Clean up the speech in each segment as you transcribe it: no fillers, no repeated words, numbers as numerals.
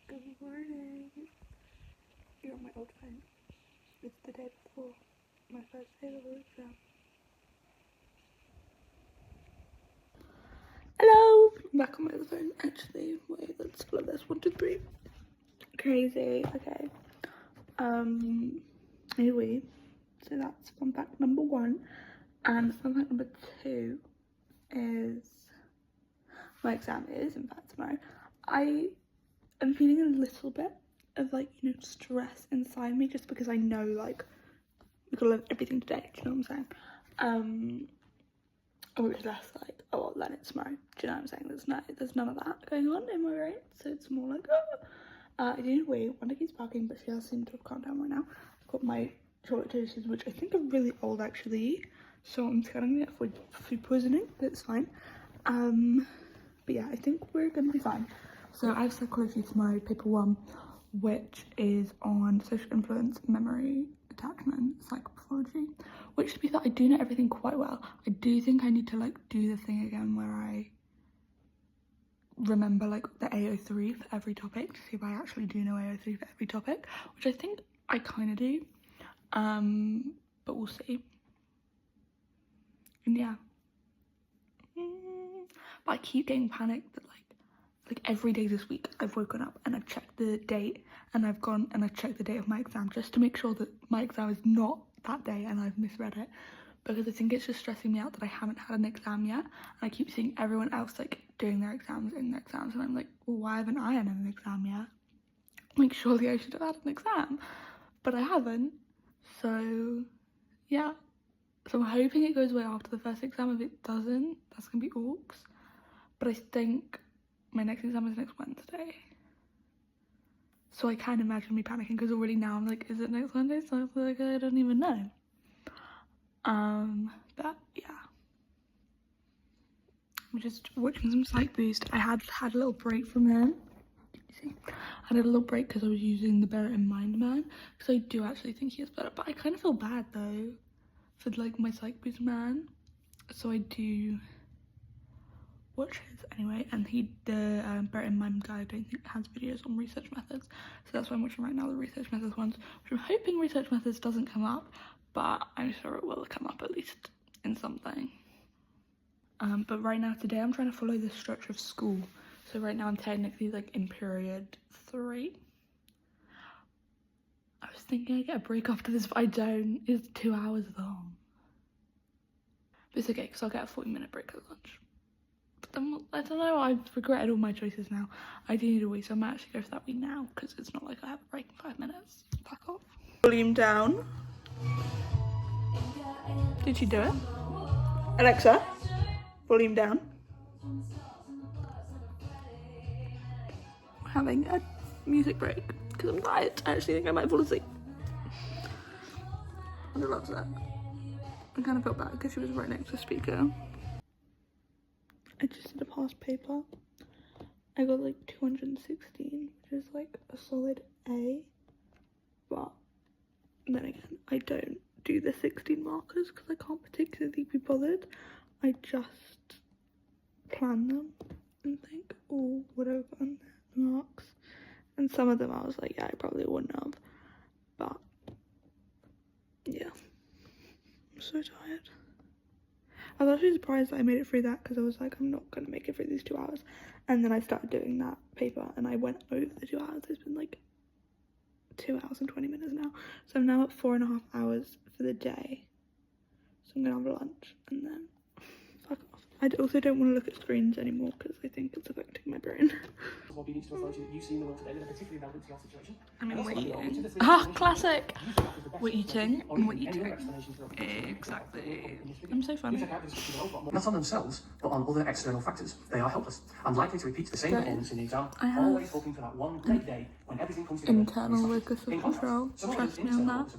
Good morning. You're on my old phone. It's the day before my first alevel exam. Hello! I'm back on my other phone. Actually, wait, let's split this. 1, 2, 3. Crazy. Okay. Anyway, so that's fun fact number 1. And fun fact number 2 is my exam is, in fact, tomorrow. I am feeling a little bit of, like, you know, stress inside me just because I know, like, we've got to learn everything today. Do you know what I'm saying? Which is less like, oh, I'll learn it tomorrow. Do you know what I'm saying? There's none of that going on in my brain. So it's more like, I didn't wait. Wanda keeps barking, but she does seem to have calmed down right now. I've got my chocolate toasties, which I think are really old actually. So I'm scared I'm gonna get food poisoning, but it's fine. But yeah, I think we're gonna be fine. So I have psychology tomorrow, paper 1, which is on social influence, memory, attachment, psychopathology, which, to be fair, I do know everything quite well. I do think I need to, like, do the thing again where I remember, like, the AO3 for every topic to see if I actually do know AO3 for every topic, which I think I kind of do, but we'll see. And yeah, but I keep getting panicked that, like every day this week I've woken up and I've checked the date and I've gone and I've checked the date of my exam just to make sure that my exam is not that day and I've misread it, because I think it's just stressing me out that I haven't had an exam yet, and I keep seeing everyone else, like, doing their exams and I'm like, well, why haven't I had an exam yet? Like, surely I should have had an exam, but I haven't. So yeah, so I'm hoping it goes away after the first exam. If it doesn't, that's gonna be orcs. But I think my next exam is next Wednesday. So I can't imagine me panicking, because already now I'm like, is it next Wednesday? So I feel like I don't even know. But yeah. I'm just watching some Psych Boost. I had a little break from them. Can you see? I had a little break because I was using the Bear It in Mind man, because I do actually think he is better. But I kind of feel bad though for, like, my Psych Boost man. So I do watch his anyway, and the Bear It in Mind guy I don't think has videos on research methods, so that's why I'm watching right now, the research methods ones, which I'm hoping research methods doesn't come up, but I'm sure it will come up at least in something. But right now, today, I'm trying to follow the structure of school. So right now I'm technically, like, in period 3. I was thinking I'd get a break after this, but I don't. It's 2 hours long. But it's okay, because I'll get a 40-minute break at lunch. But then, I don't know, I've regretted all my choices now. I do need a wee, so I might actually go for that wee now, because it's not like I have a break in 5 minutes. Fuck off. Volume down. Did you do it? Alexa, volume down. We're having a music break, because I'm tired. I actually think I might fall asleep. I love that. I kind of felt bad because she was right next to the speaker. I just did a past paper. I got like 216, which is like a solid A. But then again, I don't do the 16 markers because I can't particularly be bothered. I just plan them and think, oh, would I have gotten the marks? And some of them I was like, yeah, I probably wouldn't have. But yeah, I'm so tired. I was actually surprised that I made it through that, because I was like, I'm not gonna make it through these 2 hours. And then I started doing that paper and I went over the 2 hours. It's been like 2 hours and 20 minutes now. So I'm now at 4.5 hours for the day. So I'm gonna have lunch and then fuck off. I also don't want to look at screens anymore because I think it's affecting my brain. I'm waiting. Ah, classic! We're eating and we're eating. Exactly. I'm so funny. Not on themselves, but on other external factors. They are helpless and likely to repeat the same performance in the exam, always hoping for that one great day when everything comes together. Internal locus of control. Trust me on that.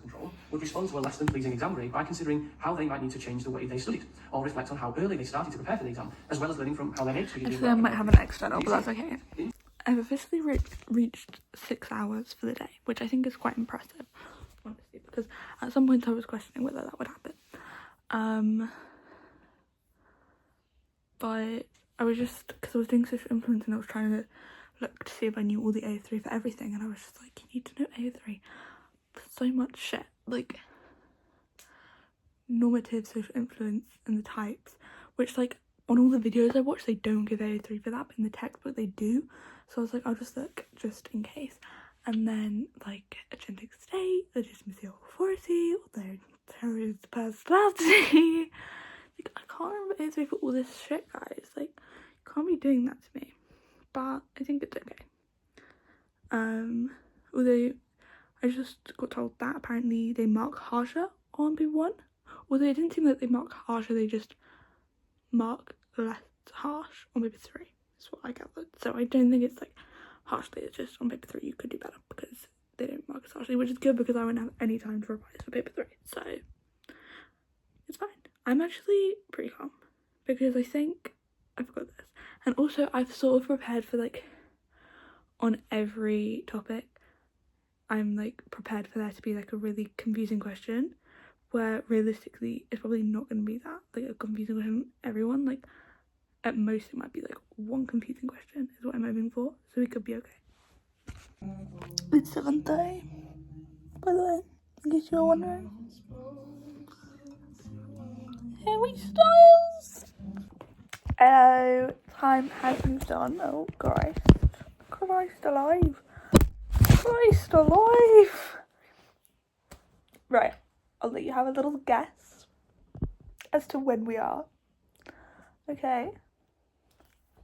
Would respond to a less than pleasing exam grade by considering how they might need to change the way they studied, or reflect on how early they started to prepare for the exam, as well as learning from how their mates figured. Actually, I might have an external, but that's okay. I've officially reached 6 hours for the day, which I think is quite impressive, honestly, because at some point I was questioning whether that would happen. But I was just, because I was doing social influence and I was trying to, look to see if I knew all the AO3 for everything, and I was just like, you need to know AO3 for so much shit, like normative social influence and the types, which like on all the videos I watch they don't give AO3 for that, but in the textbook they do. So I was like, I'll just look just in case. And then like agentic state, legitimacy authority, there is personality. Like I can't remember AO3 for all this shit, guys. Like you can't be doing that to me. But I think it's okay. Although I just got told that apparently they mark harsher on paper 1. Although it didn't seem like they mark harsher, they just mark less harsh on paper 3. That's what I gathered. So I don't think it's like harshly, it's just on paper 3 you could do better because they don't mark as harshly, which is good because I won't have any time to revise for paper 3. So it's fine. I'm actually pretty calm because I think I've got this. And also I've sort of prepared for like on every topic, I'm like prepared for there to be like a really confusing question where realistically it's probably not going to be that like a confusing question for everyone. Like at most it might be like one confusing question is what I'm hoping for, so we could be okay. It's 7:30, by the way, in case you're wondering. Harry Styles! Hello, time has moved on. Oh Christ. Christ alive. Christ alive. Right, I'll let you have a little guess as to when we are. Okay.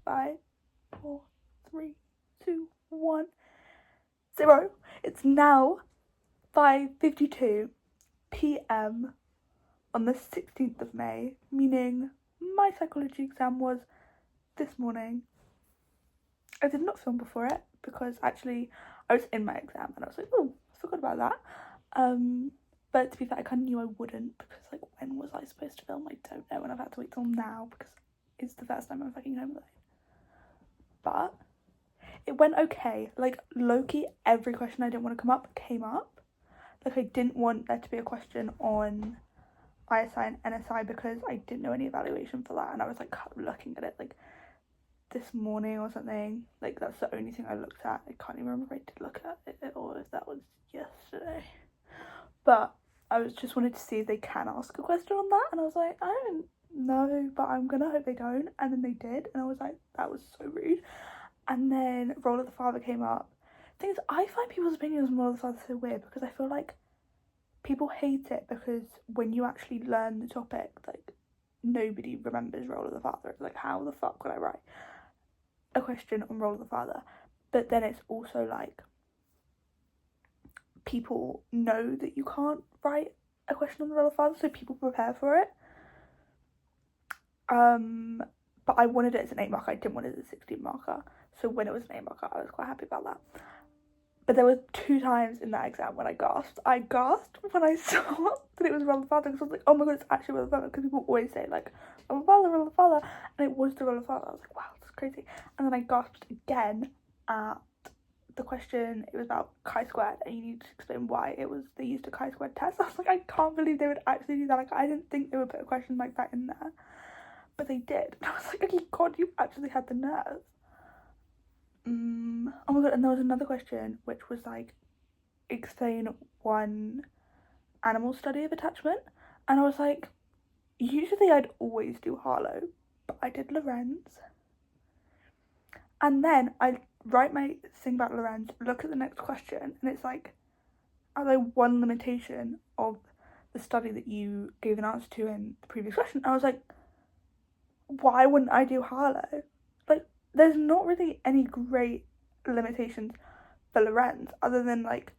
5, 4, 3, 2, 1, 0. It's now 5:52 p.m. on the 16th of May, meaning my psychology exam was this morning. I did not film before it because actually I was in my exam and I was like, oh, I forgot about that. But to be fair, I kind of knew I wouldn't because like when was I supposed to film? I don't know, and I've had to wait till now because it's the first time I'm fucking home alone. But it went okay. Like low-key every question I didn't want to come up came up. Like I didn't want there to be a question on ISI and NSI because I didn't know any evaluation for that, and I was like looking at it like this morning or something. Like that's the only thing I looked at. I can't even remember if I did look at it or if that was yesterday. But I was just wanted to see if they can ask a question on that, and I was like, I don't know, but I'm gonna hope they don't. And then they did, and I was like, that was so rude. And then Role of the Father came up. The thing is, I find people's opinions on Role of the Father so weird because I feel like people hate it because when you actually learn the topic, like nobody remembers Role of the Father. It's like, how the fuck would I write a question on Role of the Father? But then it's also like people know that you can't write a question on the Role of the Father, so people prepare for it. But I wanted it as an 8 marker. I didn't want it as a 16 marker. So when it was an 8 marker, I was quite happy about that. But there were 2 times in that exam when I gasped. I gasped when I saw that it was Role of the Father because I was like, oh my god, it's actually Role of the Father. Because people always say like, Role of the Father, Role of the Father. And it was the Role of the Father. I was like, wow, that's crazy. And then I gasped again at the question. It was about chi-squared and you need to explain why they used a chi-squared test. I was like, I can't believe they would actually do that. Like, I didn't think they would put a question like that in there. But they did. And I was like, oh god, you actually had the nerve. Oh my god, and there was another question which was like, explain one animal study of attachment. And I was like, usually I'd always do Harlow, but I did Lorenz. And then I write my thing about Lorenz, look at the next question, and it's like, are there one limitation of the study that you gave an answer to in the previous question? I was like, why wouldn't I do Harlow? Like, there's not really any great limitations for Lorenz other than like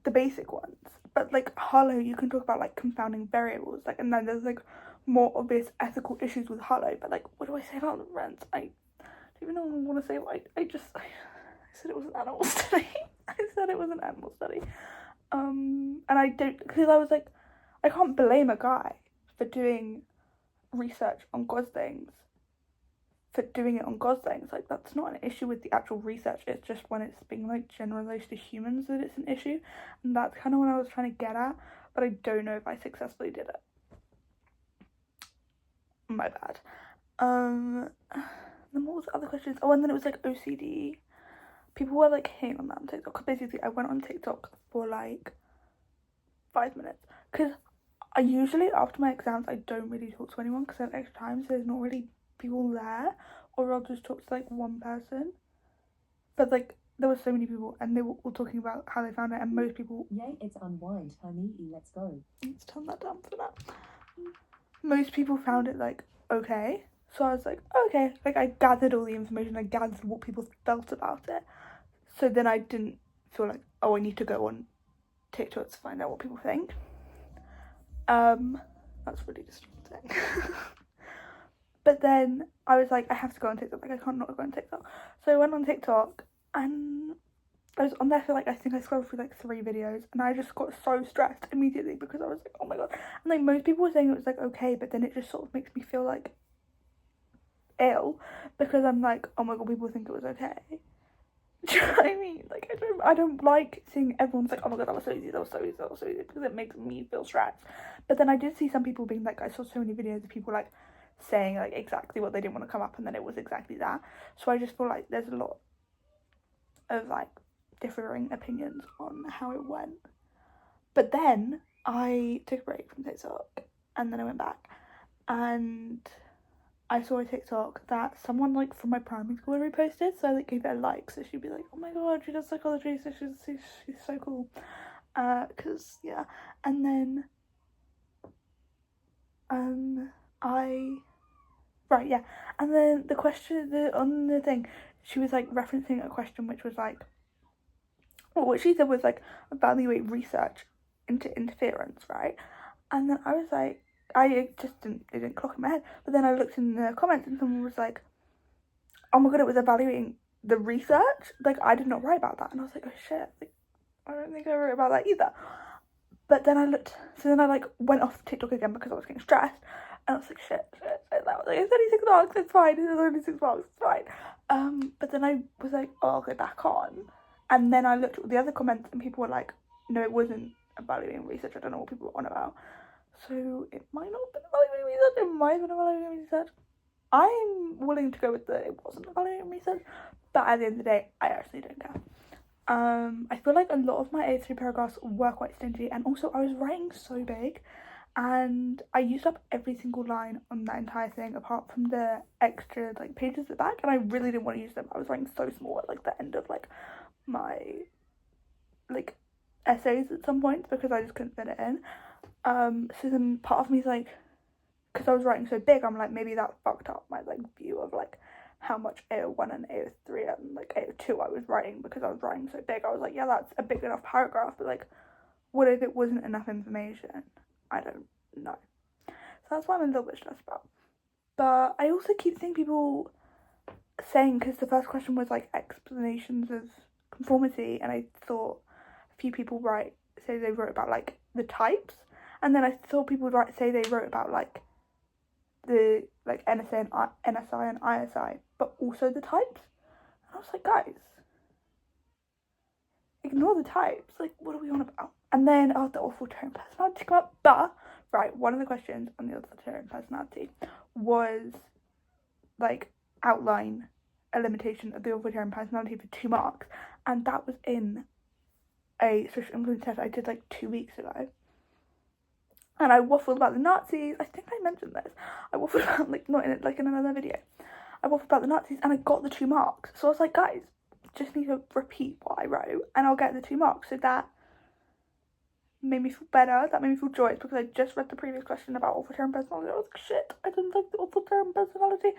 the basic ones. But like Harlow, you can talk about like confounding variables, like, and then there's like more obvious ethical issues with Harlow. But like, what do I say about Lorenz? I don't even know what I want to say. I said it was an animal study. I said it was an animal study. And I don't, because I was like, I can't blame a guy for doing research on goslings for doing it on goslings. Like, that's not an issue with the actual research, it's just when it's being like generalized to humans that it's an issue, and that's kind of what I was trying to get at, but I don't know if I successfully did it. My bad. Then what was the other questions? Oh, and then it was like OCD, people were like hating on that on TikTok, because basically I went on TikTok for like 5 minutes, because I usually, after my exams, I don't really talk to anyone because I have extra time, so there's not really people there, or I'll just talk to like one person. But like, there were so many people, and they were all talking about how they found it, and most people... Yay, it's unwind. meeeee, let's go. Let's turn that down for now. Most people found it like okay, so I was like, okay, like I gathered all the information, I gathered what people felt about it, so then I didn't feel like, oh, I need to go on TikTok to find out what people think. That's really distracting. But then I was like, I have to go on TikTok, like I can't not go on TikTok. So I went on TikTok and I was on there for like, I think I scrolled through like 3 videos, and I just got so stressed immediately because I was like, oh my god. And like most people were saying it was like okay, but then it just sort of makes me feel like ill, because I'm like, oh my god, people think it was okay. Do you know what I mean? Like I don't like seeing everyone's like, oh my god, that was so easy, that was so easy, that was so easy, because it makes me feel stressed. But then I did see some people being like, I saw so many videos of people like saying like exactly what they didn't want to come up, and then it was exactly that. So I just feel like there's a lot of like differing opinions on how it went. But then I took a break from TikTok, and then I went back, and I saw a TikTok that someone like from my primary school reposted, so I like gave it a like, so she'd be like, oh my god, she does psychology, so she's so cool, because yeah. And then and then the question, on the thing, she was like referencing a question which was like, well, what she said was like, evaluate research into interference, right? And then I was like, it didn't clock in my head. But then I looked in the comments and someone was like, oh my god, it was evaluating the research? Like, I did not write about that. And I was like, oh shit, like, I don't think I wrote about that either. But then I looked, so then I like went off TikTok again because I was getting stressed. And I was like, shit, that was like, it's only 6 marks, it's fine, it's only 6 marks, it's fine. But then I was like, oh, I'll go back on. And then I looked at the other comments and people were like, no, it wasn't evaluating research, I don't know what people were on about. So it might not have been evaluating research, it might have been evaluating research. I'm willing to go with the it wasn't evaluating research, but at the end of the day, I actually don't care. I feel like a lot of my A3 paragraphs were quite stingy, and also I was writing so big, and I used up every single line on that entire thing apart from the extra like pages at the back, and I really didn't want to use them. I was writing so small at like the end of like my like essays at some points because I just couldn't fit it in. So then part of me is like, because I was writing so big, I'm like, maybe that fucked up my like view of like how much AO1 and AO3 and like AO2 I was writing, because I was writing so big. I was like, yeah, that's a big enough paragraph, but like, what if it wasn't enough information? I don't know. So that's what I'm a little bit stressed about. But I also keep seeing people saying, because the first question was like explanations of conformity, and I thought a few people say they wrote about like the types, and then I saw people say they wrote about like the like NSA and NSI and ISI, but also the types. And I was like, guys, ignore the types. Like, what are we on about? And then the authoritarian personality come up. But right, one of the questions on the authoritarian personality was like outline a limitation of the authoritarian personality for 2 marks, and that was in a social influence test I did like 2 weeks ago. And I waffled about the Nazis. I think I mentioned this. I waffled about, like, not in it, like in another video. I waffled about the Nazis and I got the 2 marks. So I was like, guys, just need to repeat what I wrote and I'll get the 2 marks. So that made me feel better. That made me feel joyous, because I just read the previous question about authoritarian personality. I was like, shit, I didn't like the authoritarian personality.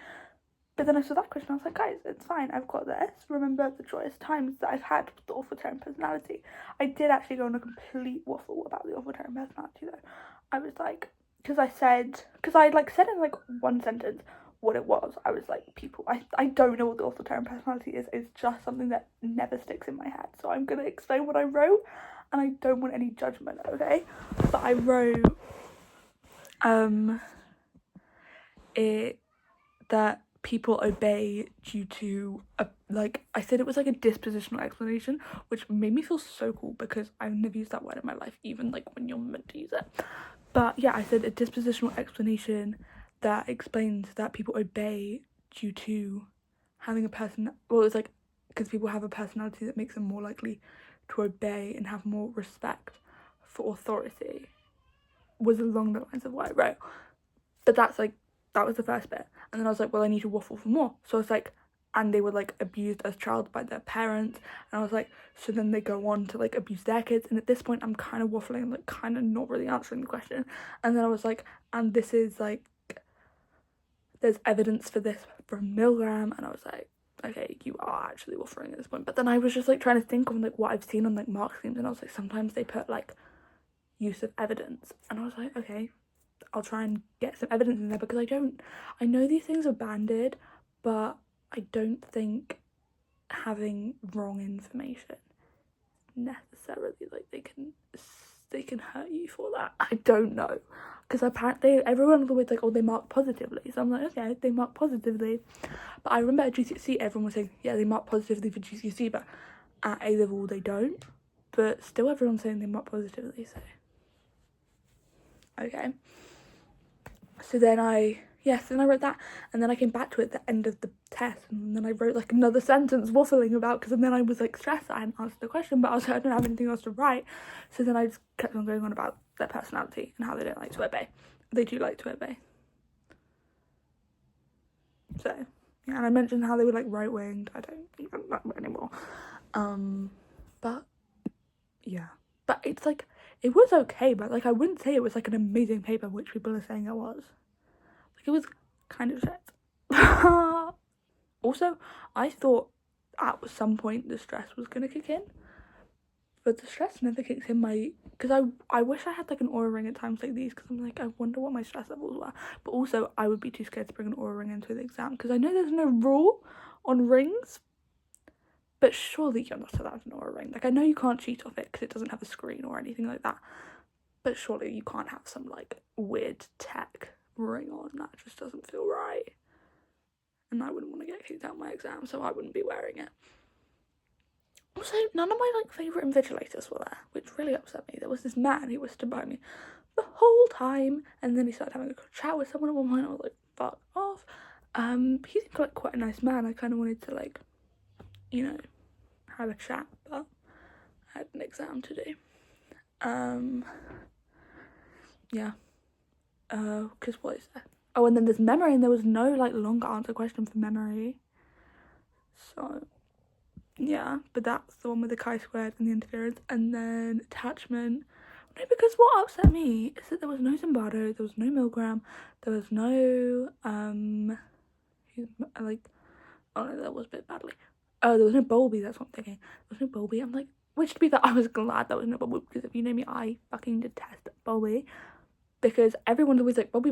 But then I saw that question, I was like, guys, it's fine, I've got this. Remember the joyous times that I've had with the authoritarian personality. I did actually go on a complete waffle about the authoritarian personality though. I was like, because I said in like one sentence what it was. I was like, I don't know what the authoritarian personality is. It's just something that never sticks in my head. So I'm going to explain what I wrote, and I don't want any judgment, okay? But I wrote, that people obey due to I said it was like a dispositional explanation, which made me feel so cool because I've never used that word in my life, even like when you're meant to use it. But yeah, I said a dispositional explanation that explains that people obey due to having a person, well, it was like because people have a personality that makes them more likely to obey and have more respect for authority, was along the lines of what I wrote. But that's like, that was the first bit. And then I was like, well, I need to waffle for more. So I was like, and they were like abused as child by their parents. And I was like, so then they go on to like abuse their kids. And at this point, I'm kind of waffling, like kind of not really answering the question. And then I was like, and this is like, there's evidence for this from Milgram. And I was like, okay, you are actually waffling at this point. But then I was just like trying to think of like what I've seen on like mark schemes. And I was like, sometimes they put like use of evidence. And I was like, okay, I'll try and get some evidence in there, because I know these things are banded, but I don't think having wrong information necessarily, like, they can hurt you for that. I don't know, because apparently everyone was always like, oh, they mark positively, so I'm like, okay, they mark positively. But I remember at GCSE everyone was saying, yeah, they mark positively for GCSE, but at A-level they don't. But still everyone's saying they mark positively, so okay. So then I wrote that, and then I came back to it at the end of the test, and then I wrote like another sentence waffling about, because then I was like stressed that I hadn't answered the question, but I was like, I don't have anything else to write. So then I just kept on going on about their personality and how they don't like to obey. They do like to obey. So yeah, and I mentioned how they were like right-winged. I don't even like that anymore. But yeah, but it's like, it was okay, but like I wouldn't say it was like an amazing paper, which people are saying it was. Like, it was kind of shit. Also, I thought at some point the stress was gonna kick in, but the stress never kicks in. Because I wish I had like an aura ring at times like these, because I'm like, I wonder what my stress levels were. But also I would be too scared to bring an aura ring into the exam, because I know there's no rule on rings, but surely you're not allowed an aura ring. Like, I know you can't cheat off it because it doesn't have a screen or anything like that, but surely you can't have some like weird tech ring on. That just doesn't feel right. And I wouldn't want to get kicked out of my exam, so I wouldn't be wearing it. Also, none of my like favourite invigilators were there, which really upset me. There was this man who was stood by me the whole time, and then he started having a chat with someone at one point. I was like, fuck off. He seemed like quite a nice man. I kind of wanted to like, you know, have a chat, but I had an exam to do. Yeah. Because what is that? Oh, and then there's memory, and there was no like longer answer question for memory. So yeah, but that's the one with the chi-squared and the interference. And then attachment. No, because what upset me is that there was no Zimbardo, there was no Milgram, there was no like, oh no, that was a bit badly. Oh, there was no Bowlby, that's what I'm thinking. There was no Bowlby. I'm like, which, to be fair, I was glad there was no Bowlby, because if you know me, I fucking detest Bowlby. Because everyone's always like, Bowlby,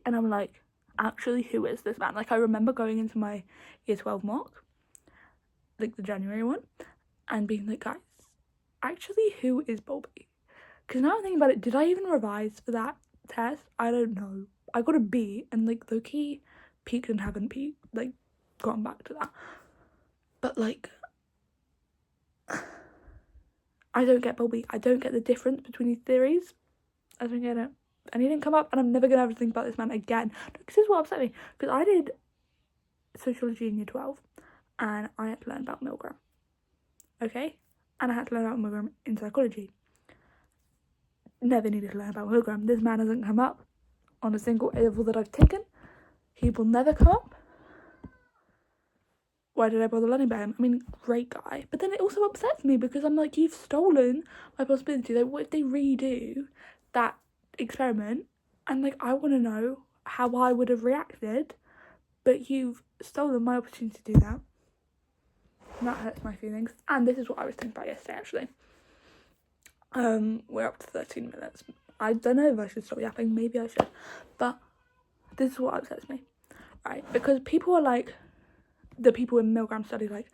and I'm like, actually, who is this man? Like, I remember going into my year 12 mock, like the January one, and being like, guys, actually, who is Bowlby? Because now I'm thinking about it, did I even revise for that test? I don't know. I got a B, and like low-key peaked and haven't peaked, like gotten back to that. But like, I don't get Bowlby. I don't get the difference between these theories. I don't get it. And he didn't come up, and I'm never gonna have to think about this man again. This is what upset me, because I did sociology in year 12, and I had to learn about Milgram. Okay? And I had to learn about Milgram in psychology. Never needed to learn about Milgram. This man hasn't come up on a single A-level that I've taken. He will never come up. Why did I bother learning about him? I mean, great guy. But then it also upsets me, because I'm like, you've stolen my possibility. Like, what if they redo that experiment? And like, I want to know how I would have reacted, but you've stolen my opportunity to do that. And that hurts my feelings. And this is what I was thinking about yesterday, actually. We're up to 13 minutes. I don't know if I should stop yapping. Maybe I should. But this is what upsets me, right? Because people are like, the people in Milgram study, like,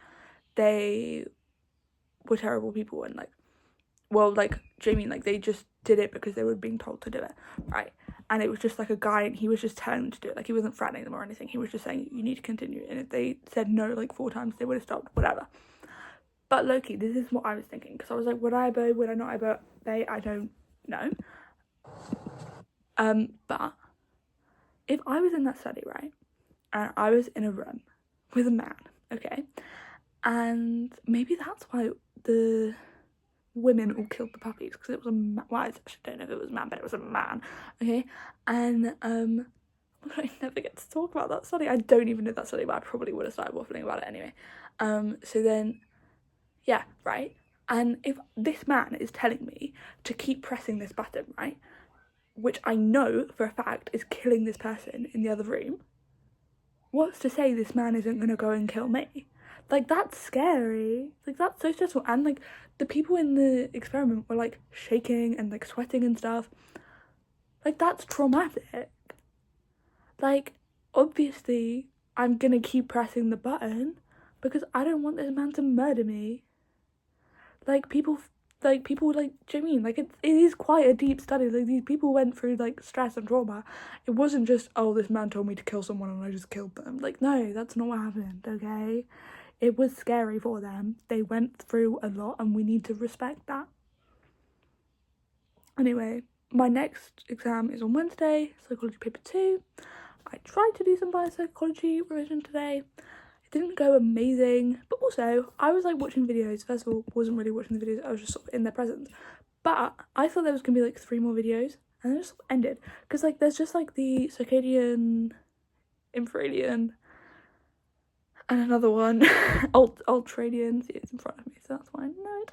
they were terrible people, and like, well, like, do you mean like they just did it because they were being told to do it, right? And it was just like a guy, and he was just telling them to do it. Like, he wasn't threatening them or anything. He was just saying, you need to continue. And if they said no like 4 times, they would have stopped, whatever. But low-key, this is what I was thinking, because I was like, would I obey, would I not obey? I don't know. But if I was in that study, right, and I was in a room with a man, okay? And maybe that's why the women all killed the puppies, because it was a man. Well, I actually don't know if it was a man, but it was a man, okay? And I never get to talk about that study. I don't even know that study, but I probably would have started waffling about it anyway. So then, yeah, right? And if this man is telling me to keep pressing this button, right, which I know for a fact is killing this person in the other room, what's to say this man isn't gonna go and kill me? Like, that's scary. Like, that's so stressful. And, like, the people in the experiment were, like, shaking and, like, sweating and stuff. Like, that's traumatic. Like, obviously, I'm gonna keep pressing the button because I don't want this man to murder me. Like, people, do you know what I mean? Like, it is quite a deep study. Like, these people went through, like, stress and trauma. It wasn't just, oh, this man told me to kill someone and I just killed them. Like, no, that's not what happened, okay? It was scary for them. They went through a lot and we need to respect that. Anyway, my next exam is on Wednesday, psychology paper 2. I tried to do some biopsychology revision today. It didn't go amazing, but also I was like watching videos. First of all, wasn't really watching the videos, I was just sort of in their presence. But I thought there was gonna be like 3 more videos, and it just ended. Because like there's just like the circadian, infradian, and another one, ultradian, see it's in front of me, so that's why I know it.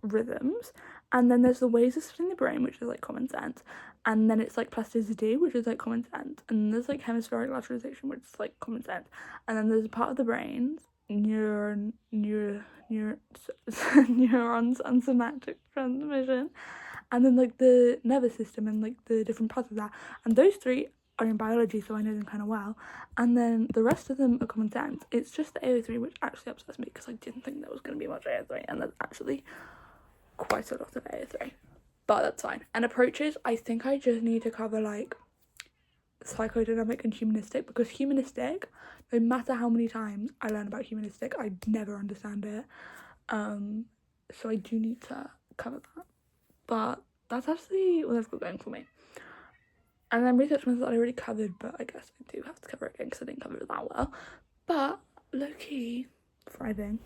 Rhythms. And then there's the ways of splitting the brain, which is like common sense. And then it's like plasticity, which is like common sense. And there's like hemispheric lateralization, which is like common sense. And then there's a part of the brain, neurons and synaptic transmission. And then like the nervous system and like the different parts of that. And those 3 are in biology, so I know them kind of well. And then the rest of them are common sense. It's just the AO3 which actually upsets me because I didn't think there was going to be much AO3, and there's actually quite a lot of AO3. But that's fine. And approaches, I think I just need to cover like psychodynamic and humanistic, because humanistic, no matter how many times I learn about humanistic, I never understand it. So I do need to cover that. But that's actually what I've got going for me. And then research methods I already covered, but I guess I do have to cover it again because I didn't cover it that well. But low-key, thriving.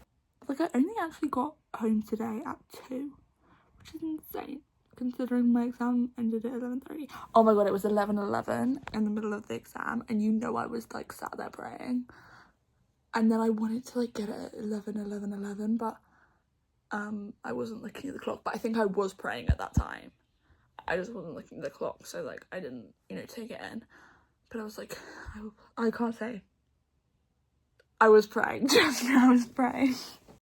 Like, I only actually got home today at 2, which is insane, considering my exam ended at 11:30. Oh my god, it was 11:11 in the middle of the exam, and you know I was, like, sat there praying. And then I wanted to, like, get it at 11:11, but I wasn't looking at the clock, but I think I was praying at that time. I just wasn't looking at the clock, so, like, I didn't, you know, take it in. But I was like, I can't say. I was praying, trust me, I was praying.